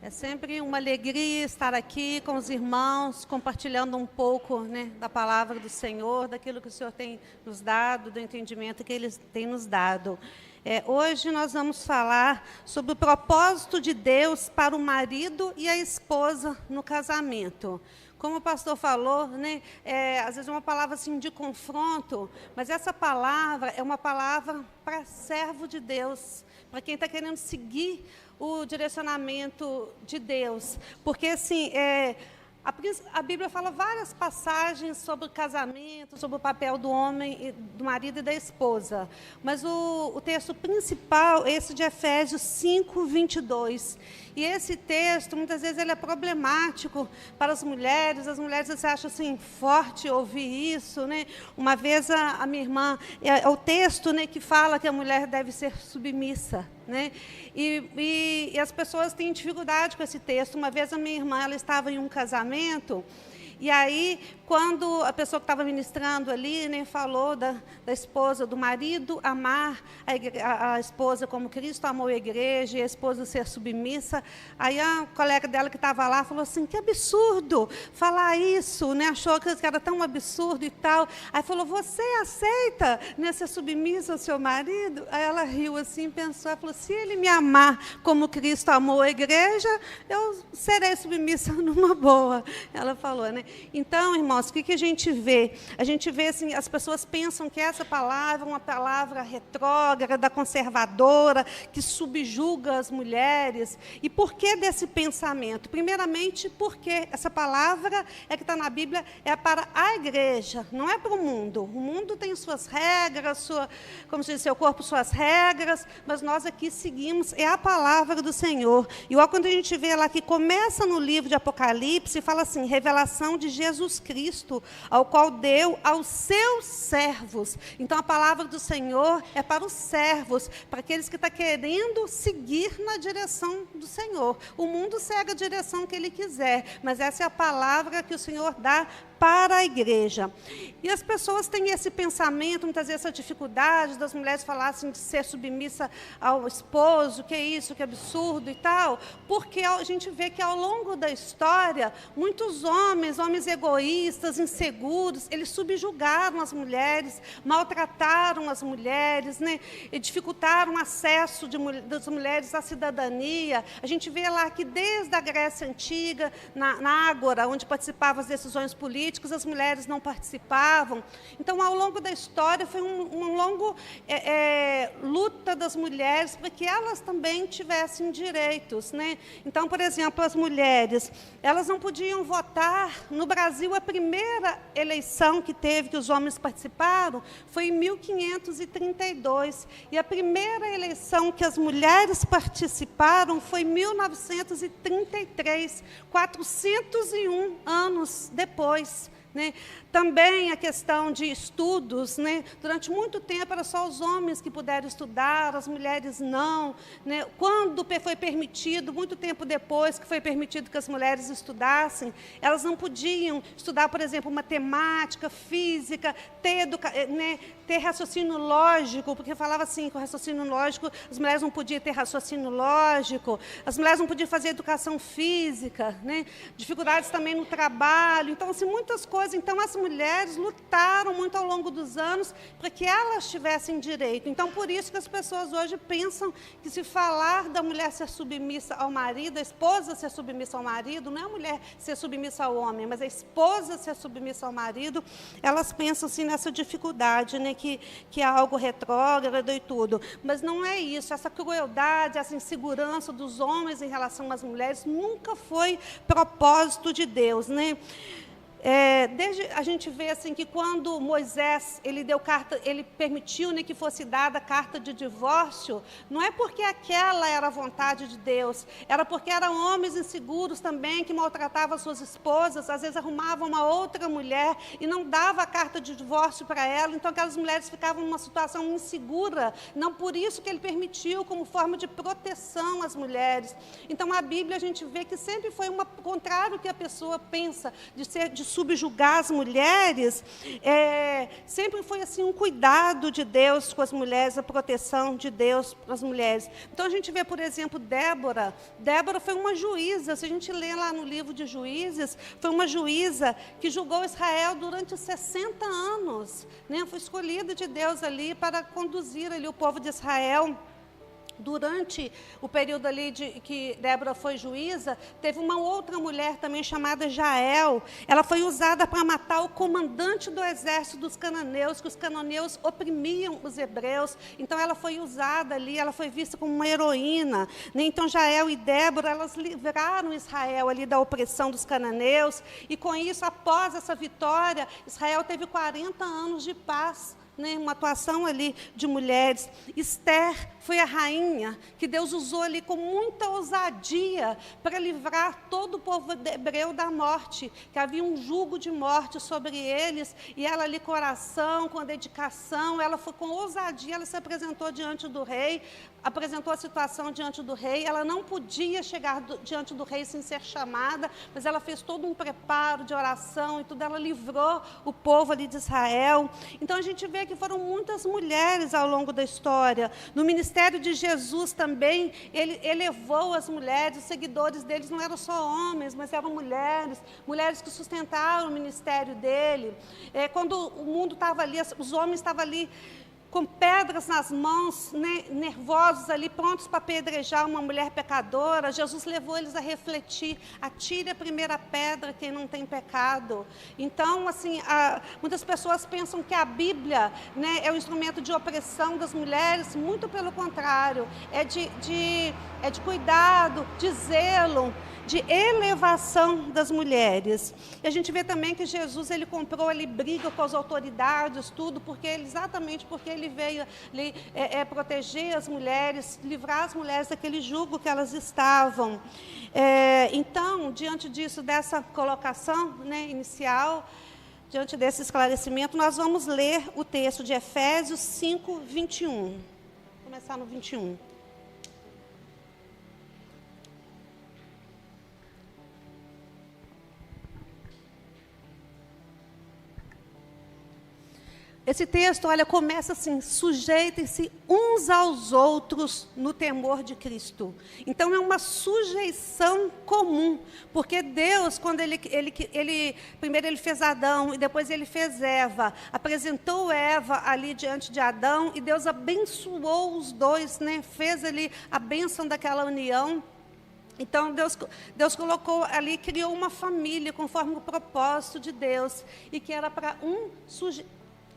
É sempre uma alegria estar aqui com os irmãos, compartilhando um pouco, né, da palavra do Senhor, daquilo que o Senhor tem nos dado, do entendimento que Ele tem nos dado. Hoje nós vamos falar sobre o propósito de Deus para o marido e a esposa no casamento. Como o pastor falou, né, às vezes é uma palavra assim, de confronto, mas essa palavra é uma palavra para servo de Deus, para quem está querendo seguir o direcionamento de Deus. Porque, assim, a Bíblia fala várias passagens sobre o casamento, sobre o papel do homem, do marido e da esposa. Mas o texto principal é esse de Efésios 5, 22. E esse texto, muitas vezes, ele é problemático para as mulheres. As mulheres se acham assim, forte ouvir isso, né? Uma vez a minha irmã, é o texto, né, que fala que a mulher deve ser submissa, né? E as pessoas têm dificuldade com esse texto. Uma vez a minha irmã, ela estava em um casamento, e aí, quando a pessoa que estava ministrando ali, né, falou da esposa, do marido amar a esposa como Cristo amou a igreja, e a esposa ser submissa, aí a colega dela que estava lá falou assim, que absurdo falar isso, né, achou que era tão absurdo e tal. Aí falou, você aceita, né, ser submissa ao seu marido? Aí ela riu assim, pensou, ela falou, se ele me amar como Cristo amou a igreja, eu serei submissa numa boa. Ela falou, né? Então, irmãos, o que a gente vê? A gente vê, assim, as pessoas pensam que essa palavra é uma palavra retrógrada, conservadora, que subjuga as mulheres. E por que desse pensamento? Primeiramente, porque essa palavra que está na Bíblia é para a igreja, não é para o mundo. O mundo tem suas regras, como se diz, seu corpo, suas regras, mas nós aqui seguimos, é a palavra do Senhor. E olha, quando a gente vê lá que começa no livro de Apocalipse, fala assim, revelação de Jesus Cristo, ao qual deu aos seus servos. Então, a palavra do Senhor é para os servos, para aqueles que estão querendo seguir na direção do Senhor. O mundo segue a direção que ele quiser, mas essa é a palavra que o Senhor dá para a igreja. E as pessoas têm esse pensamento, muitas vezes essa dificuldade das mulheres falassem de ser submissa ao esposo, que é isso, que absurdo e tal, porque a gente vê que ao longo da história, muitos homens egoístas, inseguros, eles subjugaram as mulheres, maltrataram as mulheres, né, e dificultaram o acesso das mulheres à cidadania. A gente vê lá que desde a Grécia Antiga, na Ágora, onde participavam as decisões políticas, as mulheres não participavam. Então, ao longo da história, foi um longo luta das mulheres para que elas também tivessem direitos, né? Então, por exemplo, as mulheres, elas não podiam votar. No Brasil, a primeira eleição que teve, que os homens participaram, foi em 1532. E a primeira eleição que as mulheres participaram foi em 1933, 401 anos depois. Né? Também a questão de estudos, né? Durante muito tempo era só os homens que puderam estudar, as mulheres não. Né? Quando foi permitido, muito tempo depois que foi permitido que as mulheres estudassem, elas não podiam estudar, por exemplo, matemática, física, ter raciocínio lógico, porque falava assim, que o raciocínio lógico, as mulheres não podiam ter raciocínio lógico, as mulheres não podiam fazer educação física, né? Dificuldades também no trabalho. Então, assim, muitas coisas. Então, as mulheres lutaram muito ao longo dos anos para que elas tivessem direito. Então, por isso que as pessoas hoje pensam que se falar da mulher ser submissa ao marido, a esposa ser submissa ao marido, não é a mulher ser submissa ao homem, mas a esposa ser submissa ao marido, elas pensam assim nessa dificuldade, né, que é algo retrógrado e tudo. Mas não é isso. Essa crueldade, essa insegurança dos homens em relação às mulheres nunca foi propósito de Deus, né? Desde a gente vê assim que quando Moisés ele permitiu, né, que fosse dada a carta de divórcio, não é porque aquela era a vontade de Deus, era porque eram homens inseguros também que maltratavam suas esposas, às vezes arrumavam uma outra mulher e não dava a carta de divórcio para ela, então aquelas mulheres ficavam numa situação insegura. Não por isso que ele permitiu, como forma de proteção às mulheres. Então a Bíblia a gente vê que sempre foi contrário ao que a pessoa pensa de subjugar as mulheres, sempre foi assim um cuidado de Deus com as mulheres, a proteção de Deus para as mulheres. Então a gente vê, por exemplo, Débora. Débora foi uma juíza, se a gente lê lá no livro de Juízes, foi uma juíza que julgou Israel durante 60 anos, né? Foi escolhida de Deus ali para conduzir ali o povo de Israel. Durante o período ali que Débora foi juíza, teve uma outra mulher também chamada Jael. Ela foi usada para matar o comandante do exército dos cananeus, que os cananeus oprimiam os hebreus. Então ela foi usada ali, ela foi vista como uma heroína, né? Então Jael e Débora, elas livraram Israel ali da opressão dos cananeus. E com isso, após essa vitória, Israel teve 40 anos de paz, né, uma atuação ali de mulheres. Esther foi a rainha que Deus usou ali com muita ousadia para livrar todo o povo hebreu da morte, que havia um jugo de morte sobre eles, e ela ali com oração, com a dedicação, ela foi com ousadia, ela se apresentou diante do rei, apresentou a situação diante do rei. Ela não podia chegar diante do rei sem ser chamada, mas ela fez todo um preparo de oração e tudo, ela livrou o povo ali de Israel. Então a gente vê que foram muitas mulheres ao longo da história. No ministério de Jesus também, ele elevou as mulheres, os seguidores deles não eram só homens, mas eram mulheres, mulheres que sustentaram o ministério dele. Quando o mundo estava ali, os homens estavam ali com pedras nas mãos, né, nervosos ali, prontos para apedrejar uma mulher pecadora, Jesus levou eles a refletir: atire a primeira pedra quem não tem pecado. Então, assim, muitas pessoas pensam que a Bíblia, né, é um instrumento de opressão das mulheres. Muito pelo contrário, é de cuidado, de zelo, de elevação das mulheres. E a gente vê também que Jesus, ele comprou ali briga com as autoridades, tudo, exatamente porque ele veio ali, proteger as mulheres, livrar as mulheres daquele jugo que elas estavam. Então, diante disso, dessa colocação, né, inicial, diante desse esclarecimento, nós vamos ler o texto de Efésios 5, 21. Vou começar no 21. Esse texto, olha, começa assim: sujeitem-se uns aos outros no temor de Cristo. Então, é uma sujeição comum, porque Deus, quando primeiro ele fez Adão e depois ele fez Eva, apresentou Eva ali diante de Adão, e Deus abençoou os dois, né? Fez ali a bênção daquela união. Então, Deus colocou ali, criou uma família conforme o propósito de Deus, e que era para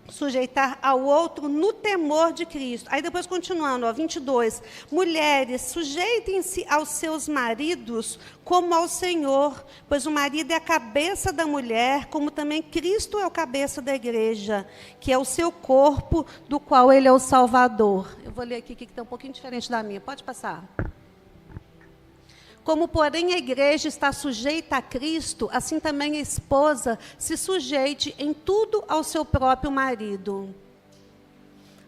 sujeitar ao outro no temor de Cristo. Aí depois, continuando, 22. Mulheres, sujeitem-se aos seus maridos como ao Senhor, pois o marido é a cabeça da mulher, como também Cristo é o cabeça da igreja, que é o seu corpo, do qual ele é o Salvador. Eu vou ler aqui que está um pouquinho diferente da minha. Pode passar. Como, porém, a igreja está sujeita a Cristo, assim também a esposa se sujeite em tudo ao seu próprio marido.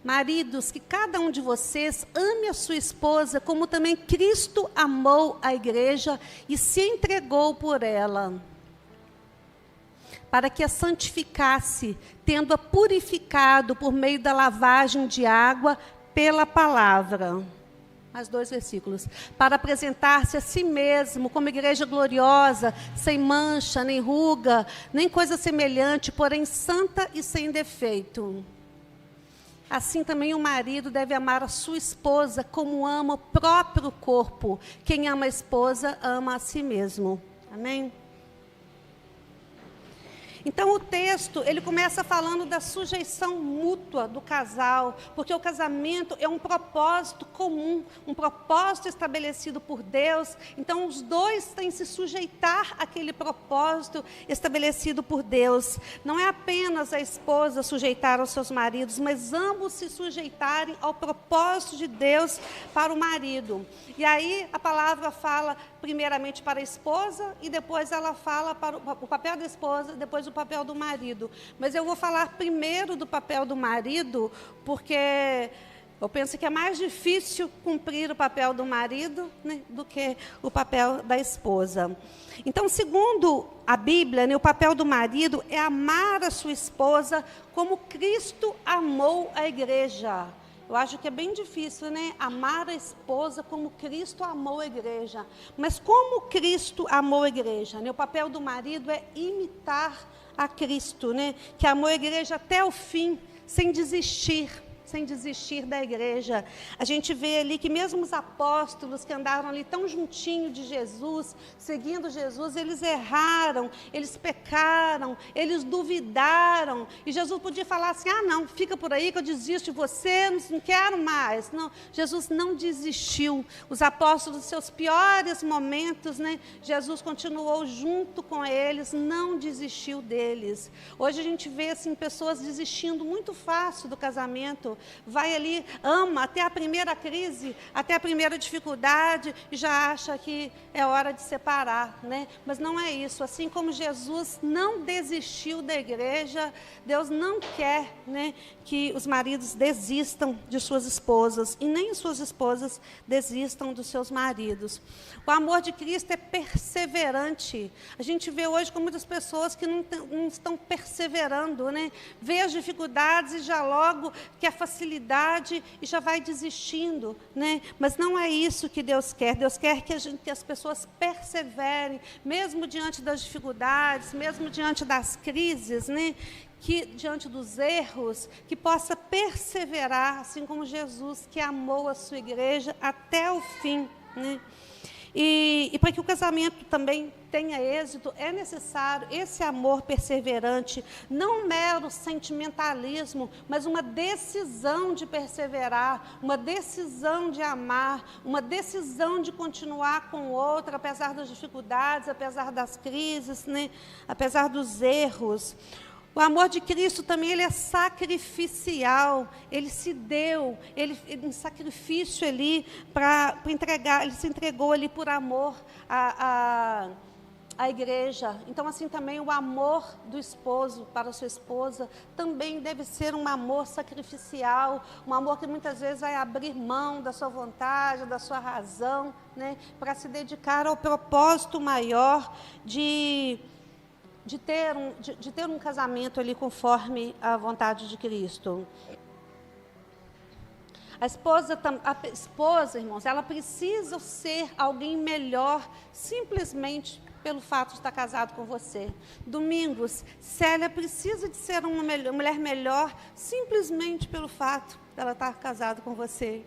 Maridos, que cada um de vocês ame a sua esposa, como também Cristo amou a igreja e se entregou por ela, para que a santificasse, tendo-a purificado por meio da lavagem de água pela palavra. Mais 2 versículos. Para apresentar-se a si mesmo como igreja gloriosa, sem mancha, nem ruga, nem coisa semelhante, porém santa e sem defeito. Assim também o marido deve amar a sua esposa como ama o próprio corpo. Quem ama a esposa, ama a si mesmo. Amém? Então, o texto, ele começa falando da sujeição mútua do casal, porque o casamento é um propósito comum, um propósito estabelecido por Deus. Então, os dois têm que se sujeitar àquele propósito estabelecido por Deus. Não é apenas a esposa sujeitar aos seus maridos, mas ambos se sujeitarem ao propósito de Deus para o marido. E aí, a palavra fala primeiramente para a esposa, e depois ela fala para o papel da esposa, depois o papel do marido. Mas eu vou falar primeiro do papel do marido, porque Eu penso que é mais difícil cumprir o papel do marido, né, do que o papel da esposa. Então, segundo a Bíblia, né, o papel do marido é amar a sua esposa como Cristo amou a igreja. Eu acho que é bem difícil, né? Amar a esposa como Cristo amou a igreja. Mas como Cristo amou a igreja? Né? O papel do marido é imitar a Cristo, né? Que amou a igreja até o fim, sem desistir da igreja. A gente vê ali que mesmo os apóstolos que andaram ali tão juntinho de Jesus, seguindo Jesus, eles erraram, eles pecaram, eles duvidaram. E Jesus podia falar assim, não, fica por aí que eu desisto de você, não quero mais. Não, Jesus não desistiu. Os apóstolos, nos seus piores momentos, né, Jesus continuou junto com eles, não desistiu deles. Hoje a gente vê assim, pessoas desistindo muito fácil do casamento, vai ali, ama até a primeira crise, até a primeira dificuldade, e já acha que é hora de separar, né? Mas não é isso. Assim como Jesus não desistiu da igreja, Deus não quer, né, que os maridos desistam de suas esposas, e nem suas esposas desistam dos seus maridos. O amor de Cristo é perseverante. A gente vê hoje com muitas pessoas que não estão perseverando, né? Vê as dificuldades e já logo quer facilidade e já vai desistindo, né? Mas não é isso que Deus quer. Deus quer que as pessoas perseverem, mesmo diante das dificuldades, mesmo diante das crises, né? Que diante dos erros, que possa perseverar, assim como Jesus, que amou a sua igreja até o fim, né? E para que o casamento também tenha êxito, é necessário esse amor perseverante, não um mero sentimentalismo, mas uma decisão de perseverar, uma decisão de amar, uma decisão de continuar com o outro, apesar das dificuldades, apesar das crises, né? Apesar dos erros. O amor de Cristo também ele é sacrificial, ele se deu, em sacrifício ali para entregar, ele se entregou ali por amor à igreja. Então, assim também o amor do esposo para a sua esposa também deve ser um amor sacrificial, um amor que muitas vezes vai abrir mão da sua vontade, da sua razão, né, para se dedicar ao propósito maior de ter um casamento ali conforme a vontade de Cristo. A esposa, irmãos, ela precisa ser alguém melhor simplesmente pelo fato de estar casado com você. Domingos, Célia precisa de ser uma mulher melhor simplesmente pelo fato de ela estar casada com você.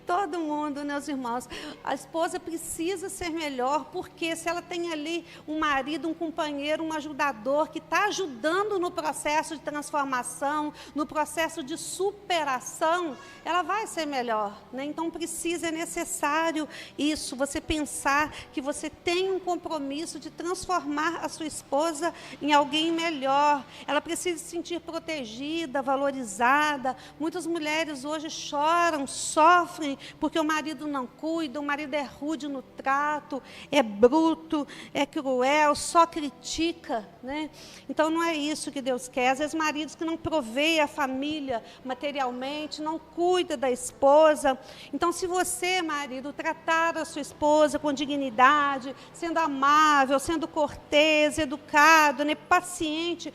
Todo mundo, meus irmãos, a esposa precisa ser melhor, porque se ela tem ali um marido, um companheiro, um ajudador que está ajudando no processo de transformação, no processo de superação, ela vai ser melhor, né? Então é necessário isso, você pensar que você tem um compromisso de transformar a sua esposa em alguém melhor. Ela precisa se sentir protegida, valorizada. Muitas mulheres hoje choram, sofrem porque o marido não cuida, o marido é rude no trato, é bruto, é cruel, só critica, né? Então não é isso que Deus quer. Às vezes maridos que não provêem a família materialmente, não cuida da esposa. Então se você, marido, tratar a sua esposa com dignidade, sendo amável, sendo cortês, educado, né, paciente,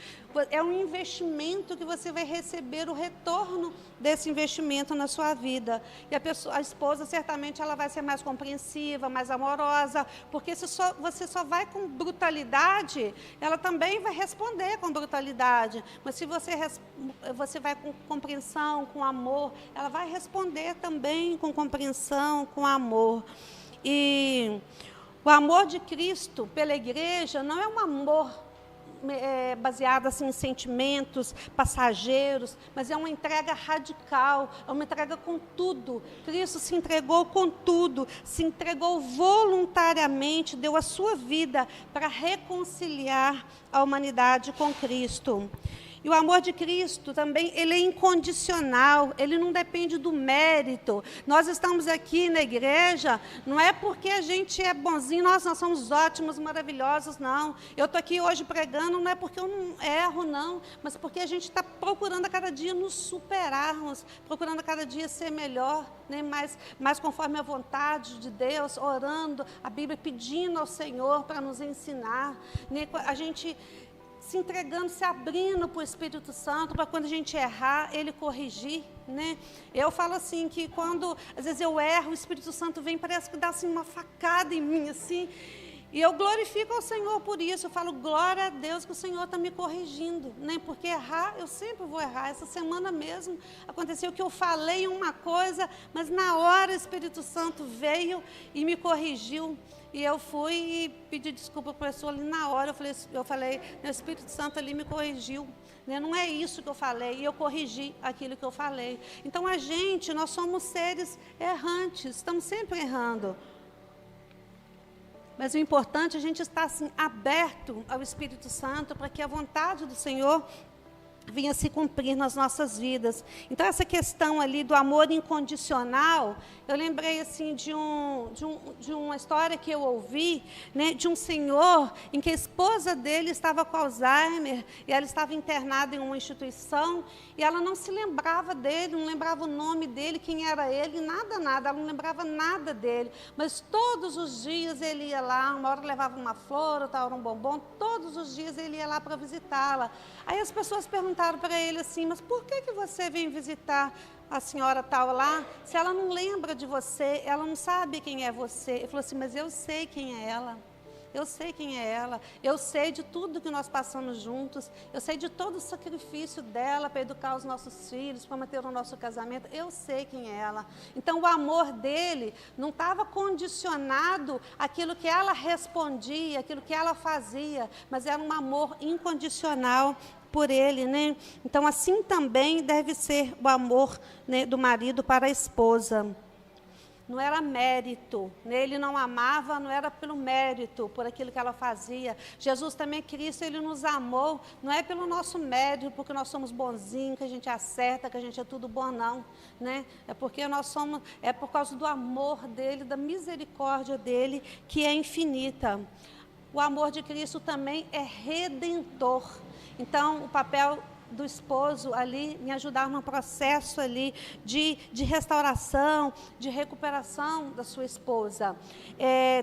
é um investimento que você vai receber o retorno desse investimento na sua vida. E a esposa, certamente, ela vai ser mais compreensiva, mais amorosa, porque se você só vai com brutalidade, ela também vai responder com brutalidade. Mas se você vai com compreensão, com amor, ela vai responder também com compreensão, com amor. E o amor de Cristo pela igreja não é um amor baseado assim, em sentimentos passageiros, mas é uma entrega radical, é uma entrega com tudo. Cristo se entregou com tudo, se entregou voluntariamente, deu a sua vida para reconciliar a humanidade com Cristo. E o amor de Cristo também, ele é incondicional, ele não depende do mérito. Nós estamos aqui na igreja, não é porque a gente é bonzinho, nós somos ótimos, maravilhosos, não. Eu estou aqui hoje pregando, não é porque eu não erro, não, mas porque a gente está procurando a cada dia nos superarmos, procurando a cada dia ser melhor, né? mais conforme a vontade de Deus, orando a Bíblia, pedindo ao Senhor para nos ensinar, né? A gente se entregando, se abrindo para o Espírito Santo, para quando a gente errar, Ele corrigir, né? Eu falo assim, que quando, às vezes eu erro, o Espírito Santo vem, parece que dá assim uma facada em mim, assim, e eu glorifico ao Senhor por isso, eu falo, glória a Deus que o Senhor está me corrigindo, né? Porque errar, eu sempre vou errar. Essa semana mesmo aconteceu que eu falei uma coisa, mas na hora o Espírito Santo veio e me corrigiu. E eu fui e pedi desculpa para a pessoa ali na hora, eu falei, o Espírito Santo ali me corrigiu, né? Não é isso que eu falei, e eu corrigi aquilo que eu falei. Então nós somos seres errantes, estamos sempre errando. Mas o importante é a gente estar assim, aberto ao Espírito Santo, para que a vontade do Senhor vinha se cumprir nas nossas vidas. Então, essa questão ali do amor incondicional, eu lembrei assim de uma história que eu ouvi, né, de um senhor em que a esposa dele estava com Alzheimer, e ela estava internada em uma instituição, e ela não se lembrava dele, não lembrava o nome dele, quem era ele, nada, ela não lembrava nada dele, mas todos os dias ele ia lá, uma hora levava uma flor, outra hora um bombom, todos os dias ele ia lá para visitá-la. Aí as pessoas perguntaram para ele assim, mas por que você vem visitar a senhora tal lá, se ela não lembra de você, ela não sabe quem é você? Ele falou assim, mas eu sei quem é ela. Eu sei quem é ela, eu sei de tudo que nós passamos juntos, eu sei de todo o sacrifício dela para educar os nossos filhos, para manter o nosso casamento, eu sei quem é ela. Então, o amor dele não estava condicionado àquilo que ela respondia, àquilo que ela fazia, mas era um amor incondicional por ele, né? Então, assim também deve ser o amor, né, do marido para a esposa. Não era mérito, né? Ele não amava, não era pelo mérito, por aquilo que ela fazia. Jesus também, Cristo, Ele nos amou, não é pelo nosso mérito, porque nós somos bonzinhos, que a gente acerta, que a gente é tudo bom, não, né? É porque é por causa do amor dEle, da misericórdia dEle, que é infinita. O amor de Cristo também é redentor. Então, o papel do esposo ali, em ajudar no processo ali de restauração, de recuperação da sua esposa.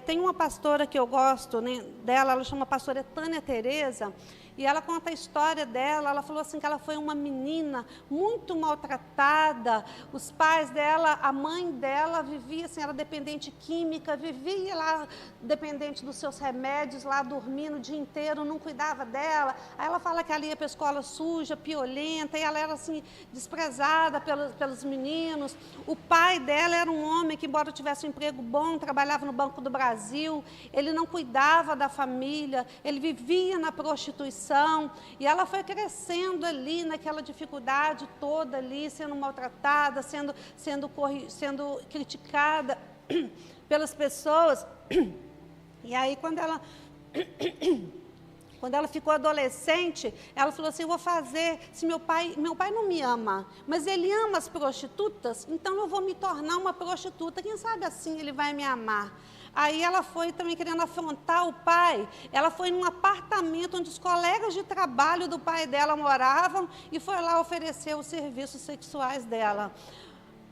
Tem uma pastora que eu gosto, né, dela, ela chama pastora Tânia Tereza, e ela conta a história dela. Ela falou assim que ela foi uma menina muito maltratada, os pais dela, a mãe dela vivia assim, era dependente química, vivia lá dependente dos seus remédios, lá dormindo o dia inteiro, não cuidava dela. Aí ela fala que ela ia para a escola suja, piolenta, e ela era assim, desprezada pelos meninos. O pai dela era um homem que, embora tivesse um emprego bom, trabalhava no Banco do Brasil, ele não cuidava da família, ele vivia na prostituição, e ela foi crescendo ali naquela dificuldade toda ali, sendo maltratada, sendo criticada pelas pessoas. E aí, quando ela ficou adolescente, ela falou assim, eu vou fazer, se meu pai não me ama, mas ele ama as prostitutas, então eu vou me tornar uma prostituta, quem sabe assim ele vai me amar. Aí ela foi também querendo afrontar o pai, ela foi num apartamento onde os colegas de trabalho do pai dela moravam e foi lá oferecer os serviços sexuais dela.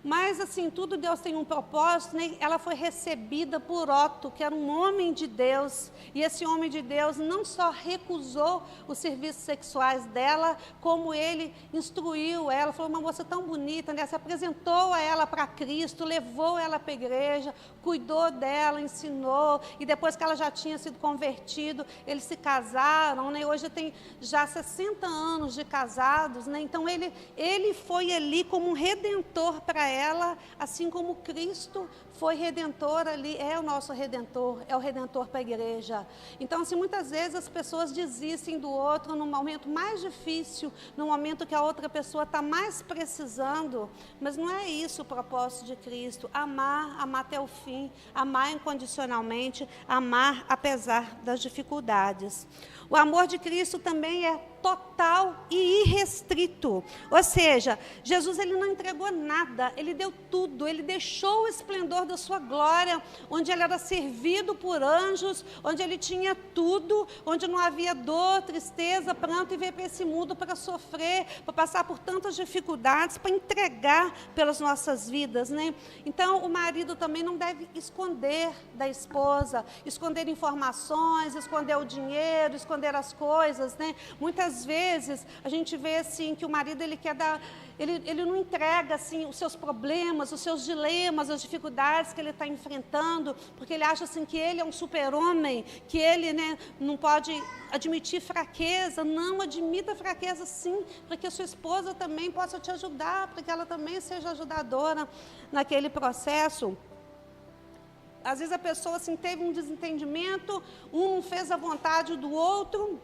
Mas, assim, tudo Deus tem um propósito, né? Ela foi recebida por Otto, que era um homem de Deus, e esse homem de Deus não só recusou os serviços sexuais dela, como ele instruiu ela, falou, uma moça tão bonita, né? Se apresentou a ela para Cristo, levou ela para a igreja, cuidou dela, ensinou, e depois que ela já tinha sido convertido, eles se casaram, né? Hoje tem já 60 anos de casados, né? Então ele foi ali como um redentor para ela, assim como Cristo foi redentor ali, é o nosso redentor, é o redentor para a igreja. Então, assim, muitas vezes as pessoas desistem do outro no momento mais difícil, no momento que a outra pessoa está mais precisando, mas não é isso o propósito de Cristo. Amar até o fim, amar incondicionalmente, amar apesar das dificuldades. O amor de Cristo também é total e irrestrito. Ou seja, Jesus ele não entregou nada, ele deu tudo, ele deixou o esplendor da sua glória, onde ele era servido por anjos, onde ele tinha tudo, onde não havia dor, tristeza, pranto, e veio para esse mundo para sofrer, para passar por tantas dificuldades, para entregar pelas nossas vidas, né? Então, o marido também não deve esconder da esposa, esconder informações, esconder o dinheiro, esconder as coisas, né? Muitas vezes a gente vê assim que o marido ele quer dar, ele não entrega assim os seus problemas, os seus dilemas, as dificuldades que ele está enfrentando, porque ele acha assim que ele é um super-homem, que ele, né, não pode admitir fraqueza. Não, admita a fraqueza sim, para que a sua esposa também possa te ajudar, para que ela também seja ajudadora naquele processo. Às vezes a pessoa assim, teve um desentendimento, um não fez a vontade do outro,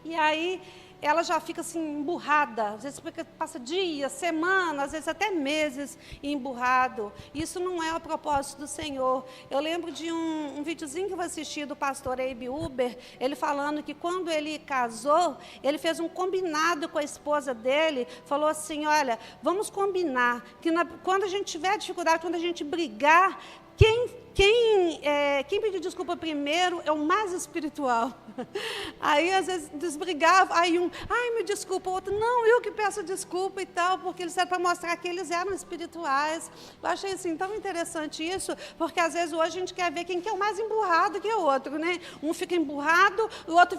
e aí ela já fica assim emburrada, às vezes passa dias, semanas, às vezes até meses emburrado. Isso não é o propósito do Senhor. Eu lembro de um videozinho que eu assisti do pastor Abe Uber, ele falando que quando ele casou, ele fez um combinado com a esposa dele, falou assim, olha, vamos combinar que quando a gente tiver dificuldade, quando a gente brigar, quem pedir desculpa primeiro é o mais espiritual. Aí, às vezes, desbrigava, aí ai, me desculpa, o outro, não, eu que peço desculpa e tal, porque eles eram para mostrar que eles eram espirituais. Eu achei, assim, tão interessante isso, porque, às vezes, hoje a gente quer ver quem que é o mais emburrado que o outro, né? Um fica emburrado, o outro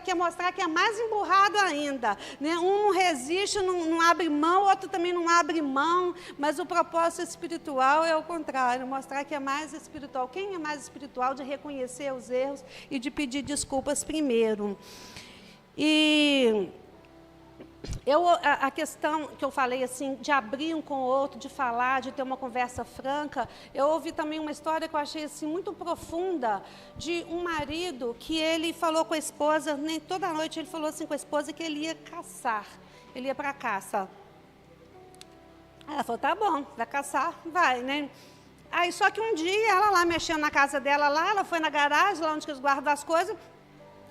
quer mostrar que é mais emburrado ainda, né? Um não resiste, não abre mão, o outro também não abre mão, mas o propósito espiritual é o contrário, mostrar que é mais espiritual. Quem é mais espiritual de reconhecer os erros e de pedir desculpas primeiro? E a questão que eu falei assim, de abrir um com o outro, de falar, de ter uma conversa franca, eu ouvi também uma história que eu achei assim, muito profunda, de um marido que ele falou com a esposa, nem toda noite ele falou assim com a esposa que ele ia caçar, ele ia para a caça. Ela falou, tá bom, vai caçar, vai, né? Aí, só que um dia, ela lá, mexendo na casa dela lá, ela foi na garagem, lá onde eles guardam as coisas,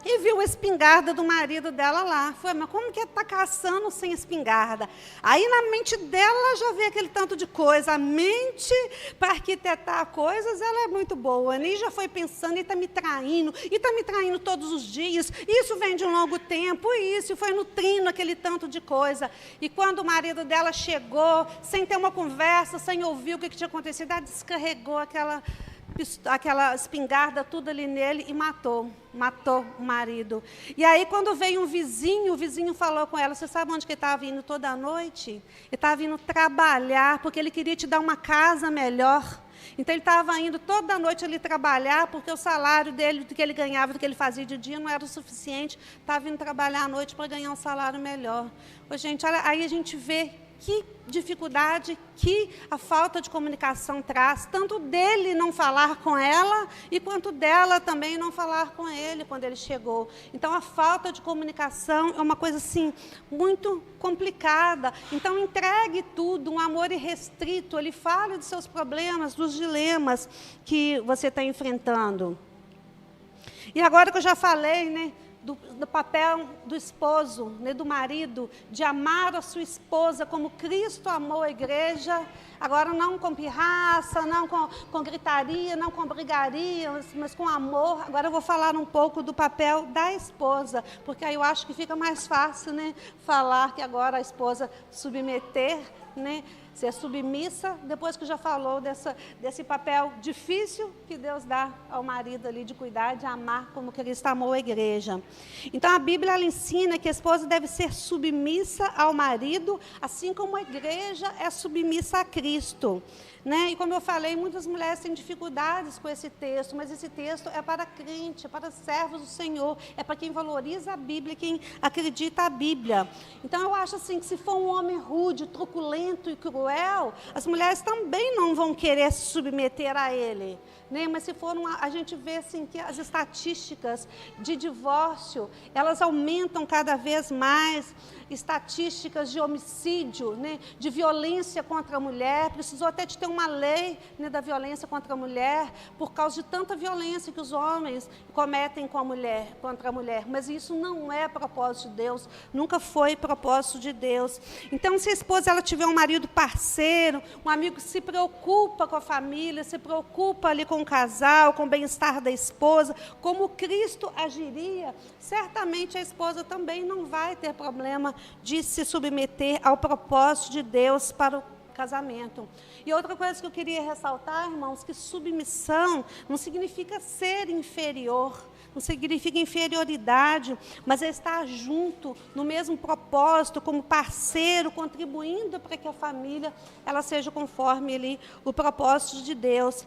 e viu a espingarda do marido dela lá. Foi, mas como que está caçando sem espingarda? Aí, na mente dela, já vê aquele tanto de coisa. A mente, para arquitetar coisas, ela é muito boa. E já foi pensando, e está me traindo todos os dias. Isso vem de um longo tempo, isso, e foi nutrindo aquele tanto de coisa. E quando o marido dela chegou, sem ter uma conversa, sem ouvir o que tinha acontecido, ela descarregou aquela espingarda, tudo ali nele, e matou o marido. E aí, quando veio o vizinho falou com ela, você sabe onde que ele estava indo toda a noite? Ele estava indo trabalhar, porque ele queria te dar uma casa melhor. Então, ele estava indo toda noite ali trabalhar, porque o salário dele, do que ele ganhava, do que ele fazia de dia, não era o suficiente. Estava indo trabalhar à noite para ganhar um salário melhor. Ô, gente, olha, aí a gente vê que dificuldade que a falta de comunicação traz, tanto dele não falar com ela, e quanto dela também não falar com ele quando ele chegou. Então, a falta de comunicação é uma coisa, assim, muito complicada. Então, entregue tudo, um amor irrestrito, ele fala dos seus problemas, dos dilemas que você está enfrentando. E agora que eu já falei, né, do papel do esposo, né, do marido, de amar a sua esposa como Cristo amou a igreja, agora não com pirraça, não com gritaria, não com brigaria, mas com amor. Agora eu vou falar um pouco do papel da esposa, porque aí eu acho que fica mais fácil, né, falar que agora a esposa submeter, né, ser submissa, depois que já falou desse papel difícil que Deus dá ao marido ali, de cuidar, de amar como Cristo amou a igreja. Então, a Bíblia ela ensina que a esposa deve ser submissa ao marido, assim como a igreja é submissa a Cristo. Né? E como eu falei, muitas mulheres têm dificuldades com esse texto, mas esse texto é para crente, é para servos do Senhor, é para quem valoriza a Bíblia, quem acredita a Bíblia. Então, eu acho assim, que se for um homem rude, truculento e cruel, as mulheres também não vão querer se submeter a ele. né? Mas se for a gente vê assim, que as estatísticas de divórcio, elas aumentam cada vez mais, estatísticas de homicídio, né? De violência contra a mulher, precisou até de ter uma lei, né, da violência contra a mulher, por causa de tanta violência que os homens cometem com a mulher, contra a mulher, mas isso não é propósito de Deus, nunca foi propósito de Deus. Então, se a esposa ela tiver um marido parceiro, um amigo que se preocupa com a família, se preocupa ali com o casal, com o bem-estar da esposa, como Cristo agiria, certamente a esposa também não vai ter problema de se submeter ao propósito de Deus para o casamento. E outra coisa que eu queria ressaltar, irmãos, que submissão não significa ser inferior, não significa inferioridade, mas é estar junto, no mesmo propósito, como parceiro, contribuindo para que a família ela seja conforme ali, o propósito de Deus.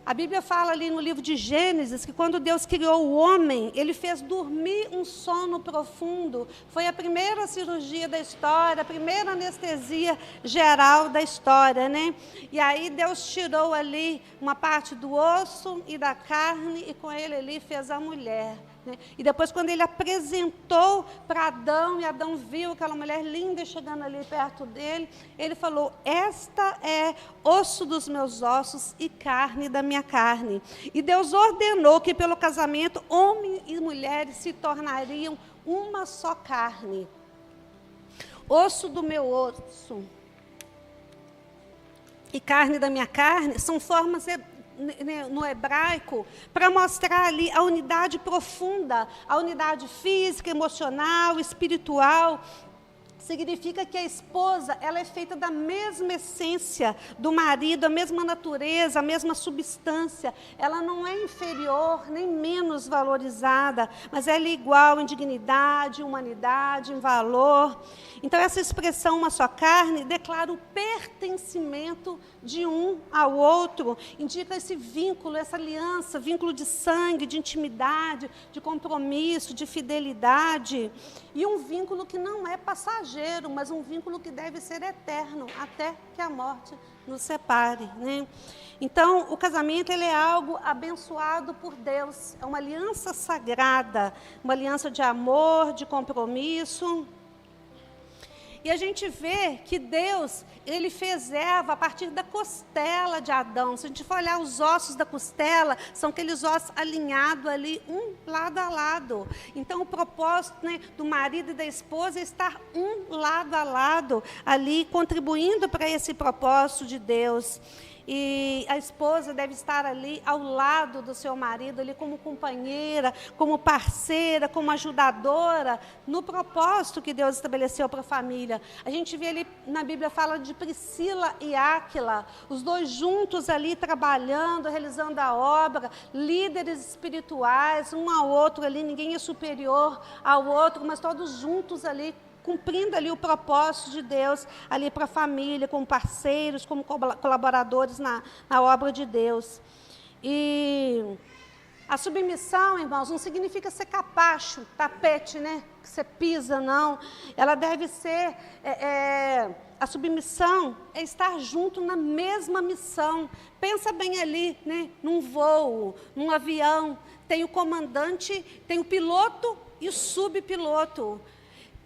A Bíblia fala ali no livro de Gênesis que quando Deus criou o homem, Ele fez dormir um sono profundo. Foi a primeira cirurgia da história, a primeira anestesia geral da história, né? E aí Deus tirou ali uma parte do osso e da carne e com ele ali fez a mulher. Né? E depois, quando ele apresentou para Adão, e Adão viu aquela mulher linda chegando ali perto dele, ele falou: esta é osso dos meus ossos e carne da minha carne. E Deus ordenou que pelo casamento, homem e mulher se tornariam uma só carne. Osso do meu osso e carne da minha carne são formas no hebraico, para mostrar ali a unidade profunda, a unidade física, emocional, espiritual. Significa que a esposa, ela é feita da mesma essência do marido, a mesma natureza, a mesma substância. Ela não é inferior, nem menos valorizada, mas ela é igual em dignidade, em humanidade, em valor. Então, essa expressão, uma só carne, declara o pertencimento de um ao outro, indica esse vínculo, essa aliança, vínculo de sangue, de intimidade, de compromisso, de fidelidade, e um vínculo que não é passageiro, mas um vínculo que deve ser eterno, até que a morte nos separe, né? Então, o casamento ele é algo abençoado por Deus, é uma aliança sagrada, uma aliança de amor, de compromisso. E a gente vê que Deus, Ele fez Eva a partir da costela de Adão. Se a gente for olhar os ossos da costela, são aqueles ossos alinhados ali, um lado a lado. Então, o propósito, né, do marido e da esposa é estar um lado a lado, ali, contribuindo para esse propósito de Deus. E a esposa deve estar ali ao lado do seu marido, ali como companheira, como parceira, como ajudadora, no propósito que Deus estabeleceu para a família. A gente vê ali, na Bíblia fala de Priscila e Áquila, os dois juntos ali trabalhando, realizando a obra, líderes espirituais, um ao outro ali, ninguém é superior ao outro, mas todos juntos ali, cumprindo ali o propósito de Deus, ali para a família, como parceiros, como colaboradores na obra de Deus. E a submissão, irmãos, não significa ser capacho, tapete, né? Que você pisa, não. Ela deve ser, a submissão é estar junto na mesma missão. Pensa bem ali, né? Num voo, num avião, tem o comandante, tem o piloto e o subpiloto.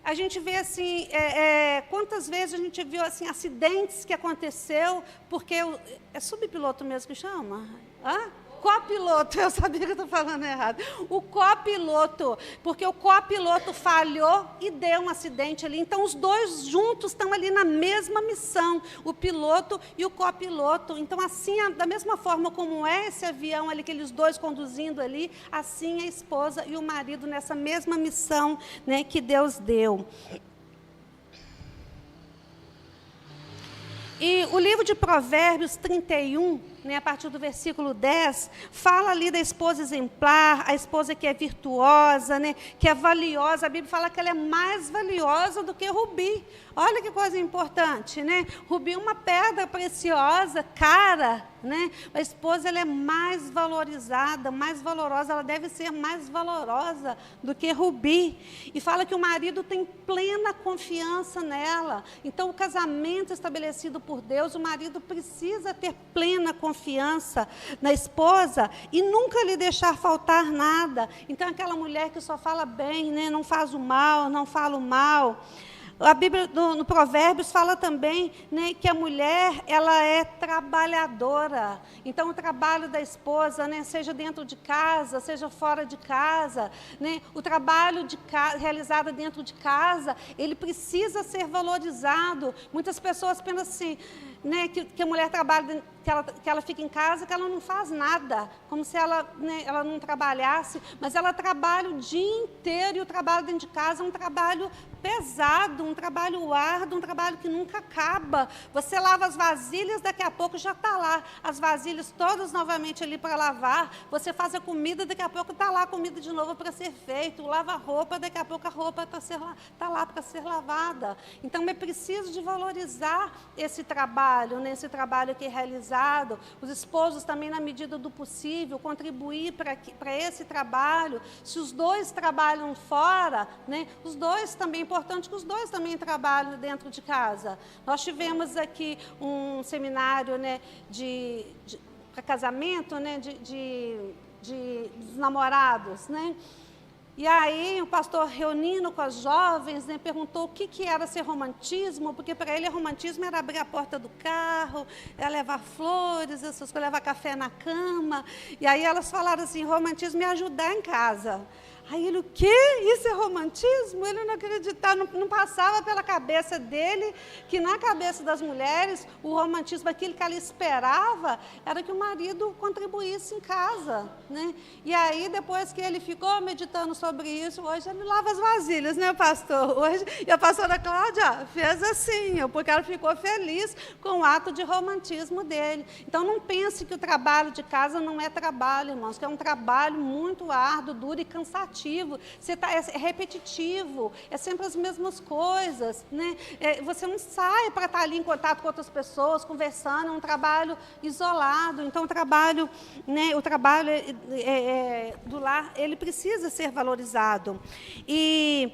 A gente vê assim, quantas vezes a gente viu assim, acidentes que aconteceu, porque é subpiloto mesmo que chama? Hã? Copiloto, eu sabia que eu estou falando errado. O copiloto, porque o copiloto falhou e deu um acidente ali. Então, os dois juntos estão ali na mesma missão, o piloto e o copiloto. Então, assim, da mesma forma como é esse avião ali, aqueles dois conduzindo ali, assim a esposa e o marido nessa mesma missão, né, que Deus deu. E o livro de Provérbios 31, né, a partir do versículo 10, fala ali da esposa exemplar, a esposa que é virtuosa, né, que é valiosa. A Bíblia fala que ela é mais valiosa do que rubi. Olha que coisa importante, né? Rubi é uma pedra preciosa, cara, né? A esposa, ela é mais valorizada, mais valorosa, ela deve ser mais valorosa do que rubi. E fala que o marido tem plena confiança nela. Então, o casamento estabelecido por Deus, o marido precisa ter plena confiança na esposa e nunca lhe deixar faltar nada. Então, aquela mulher que só fala bem, né? Não faz o mal, não fala o mal. A Bíblia, no Provérbios, fala também, né, que a mulher, ela é trabalhadora. Então, o trabalho da esposa, né, seja dentro de casa, seja fora de casa, né, o trabalho realizado dentro de casa, ele precisa ser valorizado. Muitas pessoas pensam assim, né, que a mulher trabalha, que ela fica em casa, que ela não faz nada, como se ela, né, ela não trabalhasse, mas ela trabalha o dia inteiro, e o trabalho dentro de casa é um trabalho pesado, um trabalho árduo, um trabalho que nunca acaba. Você lava as vasilhas, daqui a pouco já está lá as vasilhas todas novamente ali para lavar. Você faz a comida, daqui a pouco está lá a comida de novo para ser feita. Lava a roupa, daqui a pouco a roupa está lá para ser lavada. Então, é preciso de valorizar esse trabalho, né, esse trabalho que é realizado. Os esposos também, na medida do possível, contribuir para esse trabalho. Se os dois trabalham fora, né, os dois também, é importante que os dois também trabalhem dentro de casa. Nós tivemos aqui um seminário, né, para casamento, né, dos namorados, né? E aí o pastor, reunindo com as jovens, né, perguntou o que era ser romantismo, porque para ele romantismo era abrir a porta do carro, era levar flores, essas coisas, levar café na cama. E aí elas falaram assim, romantismo é ajudar em casa. Aí ele, o quê? Isso é romantismo? Ele não acreditava, não passava pela cabeça dele, que na cabeça das mulheres, o romantismo, aquilo que ela esperava, era que o marido contribuísse em casa, né? E aí, depois que ele ficou meditando sobre isso, hoje ele lava as vasilhas, né, pastor? Hoje, e a pastora Cláudia fez assim, porque ela ficou feliz com o ato de romantismo dele. Então, não pense que o trabalho de casa não é trabalho, irmãos, que é um trabalho muito árduo, duro e cansativo. É repetitivo, é sempre as mesmas coisas, né? Você não sai para estar ali em contato com outras pessoas, conversando, é um trabalho isolado. Então, o trabalho, né, do lar, ele precisa ser valorizado. E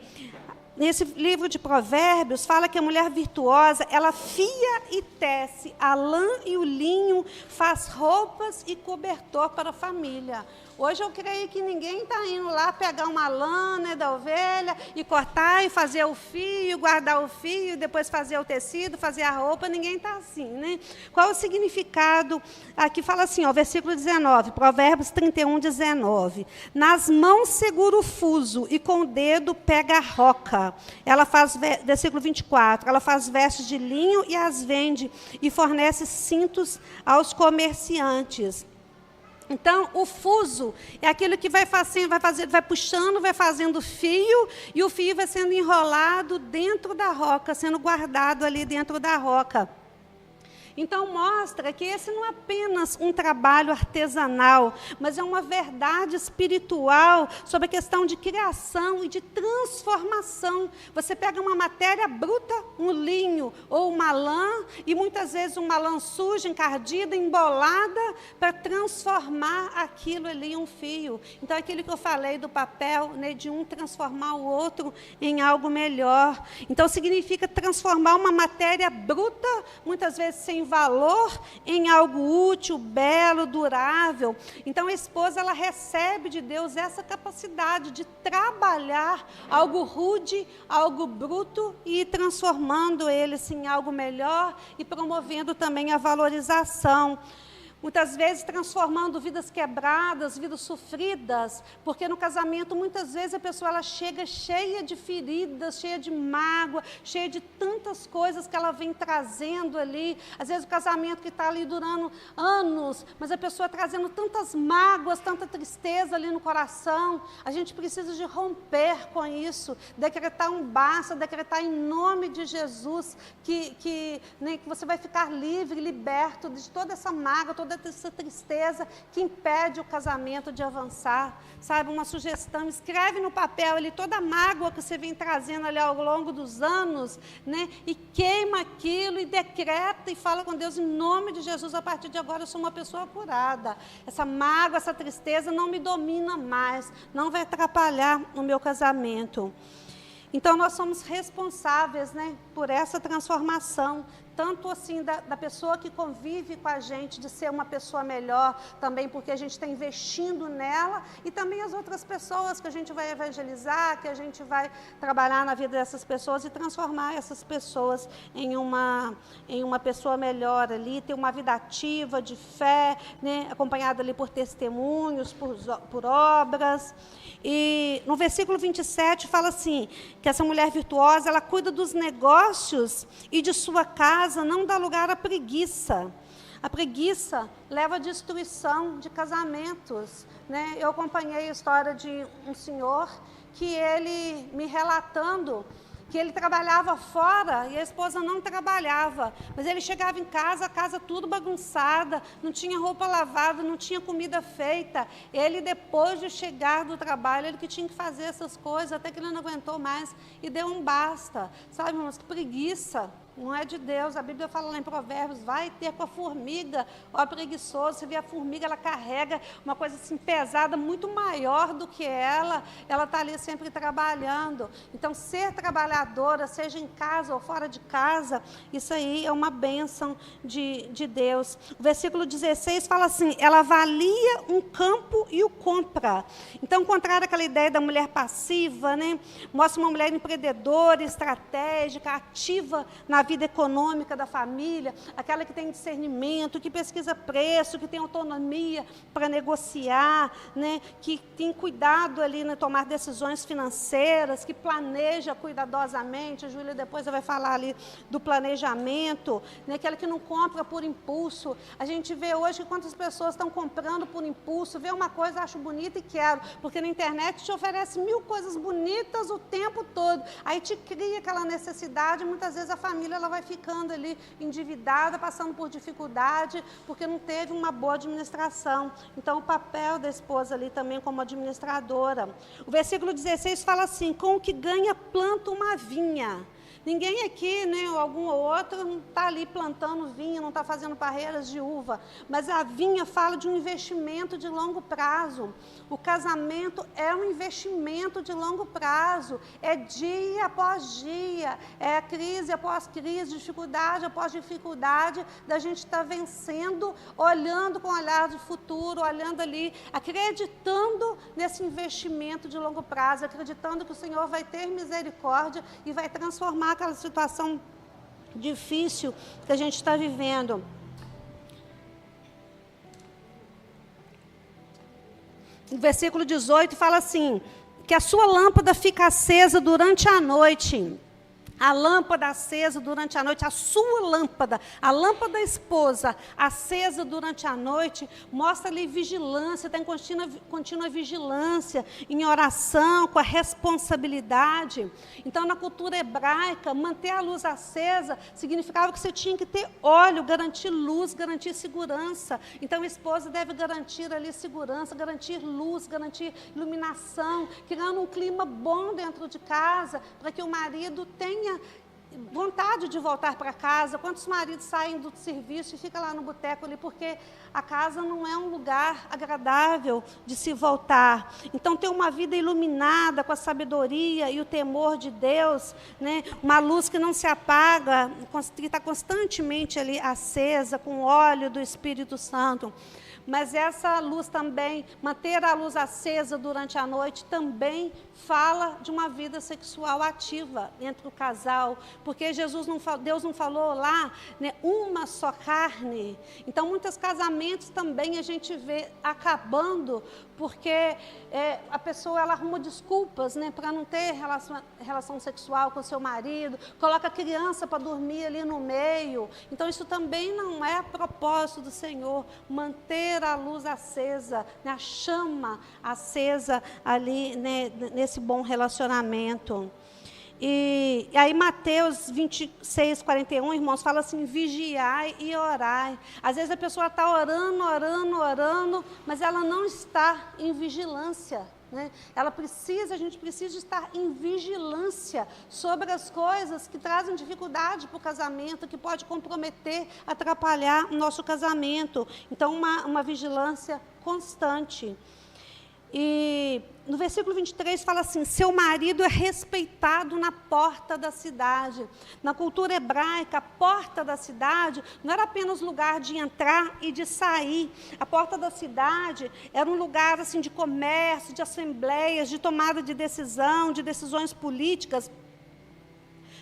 nesse livro de Provérbios, fala que a mulher virtuosa, ela fia e tece a lã e o linho, faz roupas e cobertor para a família. Hoje eu creio que ninguém está indo lá pegar uma lã, né, da ovelha e cortar e fazer o fio, guardar o fio, depois fazer o tecido, fazer a roupa, ninguém está assim, né? Qual o significado? Aqui fala assim, ó, versículo 19, Provérbios 31, 19. Nas mãos segura o fuso e com o dedo pega a roca. Ela faz, versículo 24, ela faz vestes de linho e as vende e fornece cintos aos comerciantes. Então, o fuso é aquilo que vai puxando, vai fazendo fio, e o fio vai sendo enrolado dentro da roca, sendo guardado ali dentro da roca. Então, mostra que esse não é apenas um trabalho artesanal, mas é uma verdade espiritual sobre a questão de criação e de transformação. Você pega uma matéria bruta, um linho ou uma lã, e muitas vezes uma lã suja, encardida, embolada, para transformar aquilo ali em um fio. Então, aquilo que eu falei do papel, né, de um transformar o outro em algo melhor. Então, significa transformar uma matéria bruta, muitas vezes sem valor, em algo útil, belo, durável. Então, a esposa, ela recebe de Deus essa capacidade de trabalhar algo rude, algo bruto, e ir transformando ele assim, em algo melhor e promovendo também a valorização. Muitas vezes transformando vidas quebradas, vidas sofridas, porque no casamento, muitas vezes, a pessoa ela chega cheia de feridas, cheia de mágoa, cheia de tantas coisas que ela vem trazendo ali. Às vezes o casamento que está ali durando anos, mas a pessoa trazendo tantas mágoas, tanta tristeza ali no coração. A gente precisa de romper com isso, decretar um basta, decretar em nome de Jesus, que você vai ficar livre, liberto de toda essa mágoa, toda toda essa tristeza que impede o casamento de avançar, sabe? Uma sugestão, escreve no papel ali toda a mágoa que você vem trazendo ali ao longo dos anos, né? E queima aquilo e decreta e fala com Deus, em nome de Jesus, a partir de agora eu sou uma pessoa curada. Essa mágoa, essa tristeza não me domina mais, não vai atrapalhar o meu casamento. Então, nós somos responsáveis, né, por essa transformação, tanto assim da pessoa que convive com a gente, de ser uma pessoa melhor, também porque a gente está investindo nela, e também as outras pessoas que a gente vai evangelizar, que a gente vai trabalhar na vida dessas pessoas e transformar essas pessoas em uma pessoa melhor ali, ter uma vida ativa, de fé, né, acompanhada ali por testemunhos, por obras. E no versículo 27 fala assim, que essa mulher virtuosa, ela cuida dos negócios e de sua casa, não dá lugar à preguiça. A preguiça leva à destruição de casamentos, né? Eu acompanhei a história de um senhor que ele me relatando que ele trabalhava fora e a esposa não trabalhava, mas ele chegava em casa, a casa tudo bagunçada, não tinha roupa lavada, não tinha comida feita. Ele, depois de chegar do trabalho, ele que tinha que fazer essas coisas, até que ele não aguentou mais e deu um basta. Sabe, irmãos, que preguiça. Não é de Deus. A Bíblia fala lá em Provérbios, vai ter com a formiga, ó preguiçoso. Você vê a formiga, ela carrega uma coisa assim pesada, muito maior do que ela está ali sempre trabalhando. Então, ser trabalhadora, seja em casa ou fora de casa, isso aí é uma bênção de Deus. O versículo 16 fala assim, ela avalia um campo e o compra. Então, contrário àquela ideia da mulher passiva, né? Mostra uma mulher empreendedora, estratégica, ativa na vida econômica da família, aquela que tem discernimento, que pesquisa preço, que tem autonomia para negociar, né, que tem cuidado ali na tomar decisões financeiras, que planeja cuidadosamente. A Júlia depois vai falar ali do planejamento, né, aquela que não compra por impulso. A gente vê hoje quantas pessoas estão comprando por impulso, vê uma coisa, acho bonita e quero, porque na internet te oferece 1000 coisas bonitas o tempo todo, aí te cria aquela necessidade, muitas vezes a família ela vai ficando ali endividada, passando por dificuldade, porque não teve uma boa administração. Então, o papel da esposa ali também como administradora. O versículo 16 fala assim, com o que ganha planta uma vinha. Ninguém aqui, né, algum ou outro, não está ali plantando vinha, não está fazendo parreiras de uva, mas a vinha fala de um investimento de longo prazo. O casamento é um investimento de longo prazo, é dia após dia, é crise após crise, dificuldade após dificuldade, da gente estar vencendo, olhando com olhar de futuro, olhando ali, acreditando nesse investimento de longo prazo, acreditando que o Senhor vai ter misericórdia e vai transformar aquela situação difícil que a gente está vivendo. O versículo 18 fala assim, que a sua lâmpada fica acesa durante a noite. A lâmpada acesa durante a noite, a sua lâmpada, a lâmpada da esposa acesa durante a noite, mostra ali vigilância, está em contínua vigilância, em oração, com a responsabilidade. Então, na cultura hebraica, manter a luz acesa significava que você tinha que ter óleo, garantir luz, garantir segurança. Então, a esposa deve garantir ali segurança, garantir luz, garantir iluminação, criando um clima bom dentro de casa, para que o marido tenha vontade de voltar para casa. Quantos maridos saem do serviço e ficam lá no boteco ali, porque a casa não é um lugar agradável de se voltar. Então, ter uma vida iluminada com a sabedoria e o temor de Deus, né? Uma luz que não se apaga, que está constantemente ali acesa, com o óleo do Espírito Santo. Mas essa luz também, manter a luz acesa durante a noite, também fala de uma vida sexual ativa entre o casal, porque Deus não falou lá, né, uma só carne. Então, muitos casamentos também a gente vê acabando, porque a pessoa ela arruma desculpas, né, para não ter relação sexual com o seu marido, coloca a criança para dormir ali no meio. Então, isso também não é propósito do Senhor, manter a luz acesa, né, a chama acesa ali, né, nesse bom relacionamento. E aí Mateus 26, 41, irmãos, fala assim, vigiai e orai. Às vezes a pessoa está orando, mas ela não está em vigilância. Né? A gente precisa estar em vigilância sobre as coisas que trazem dificuldade para o casamento, que pode comprometer, atrapalhar o nosso casamento. Então, uma vigilância constante. E no versículo 23 fala assim, seu marido é respeitado na porta da cidade. Na cultura hebraica, a porta da cidade não era apenas lugar de entrar e de sair. A porta da cidade era um lugar assim, de comércio, de assembleias, de tomada de decisão, de decisões políticas.